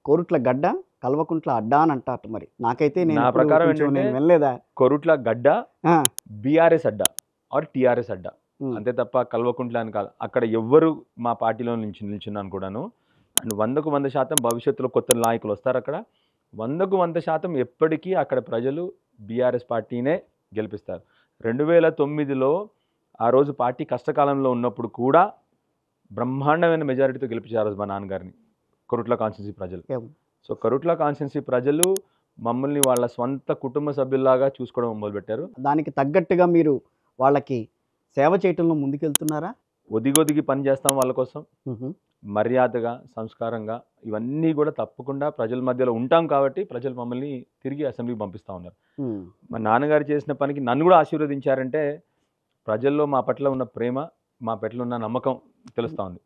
కోరుట్ల గడ్డ, కల్వకుంట్ల అడ్డా అని అంటారట మరి. నాకైతే నా నేను ప్రకారం కొంచెం ఏంటంటే నేను వినలేదా? కొరుట్ల గడ్డ ఆ, బీఆర్ఎస్ అడ్డా ఆర్ టీఆర్ఎస్ అడ్డా, ఉమ్, అంతే తప్ప కల్వకుంట్ల అని కాదు. అక్కడ ఎవ్వరు మా పార్టీలో నిల్చున్నాను కూడాను. అండ్ 100% భవిష్యత్తులో కొత్త నాయకులు వస్తారు అక్కడ. 100% ఎప్పటికీ అక్కడ ప్రజలు బీఆర్ఎస్ పార్టీనే గెలిపిస్తారు. 2009లో ఆ రోజు పార్టీ కష్టకాలంలో ఉన్నప్పుడు కూడా బ్రహ్మాండమైన మెజారిటీతో గెలిపించారు మా నాన్నగారిని కొరుట్ల కాన్స్టిట్యున్సీ ప్రజలు. ఏం. సో కొరుట్ల కాన్స్టిట్యున్సీ ప్రజలు మమ్మల్ని వాళ్ళ స్వంత కుటుంబ సభ్యుల్లాగా చూసుకోవడం మొదలుపెట్టారు. దానికి తగ్గట్టుగా మీరు వాళ్ళకి సేవ చేయటంలో ముందుకెళ్తున్నారా? ఒదిగొదిగి పని చేస్తాం వాళ్ళ కోసం, ఉహు, మర్యాదగా, సంస్కారంగా, ఇవన్నీ కూడా తప్పకుండా ప్రజల మధ్యలో ఉంటాం కాబట్టి ప్రజలు మమ్మల్ని తిరిగి అసెంబ్లీకి పంపిస్తూ ఉన్నారు. ఉమ్, మా నాన్నగారు చేసిన పనికి నన్ను కూడా ఆశీర్వదించారంటే ప్రజల్లో మా పట్ల ఉన్న ప్రేమ, మా పట్ల ఉన్న నమ్మకం తెలుస్తూ ఉంది.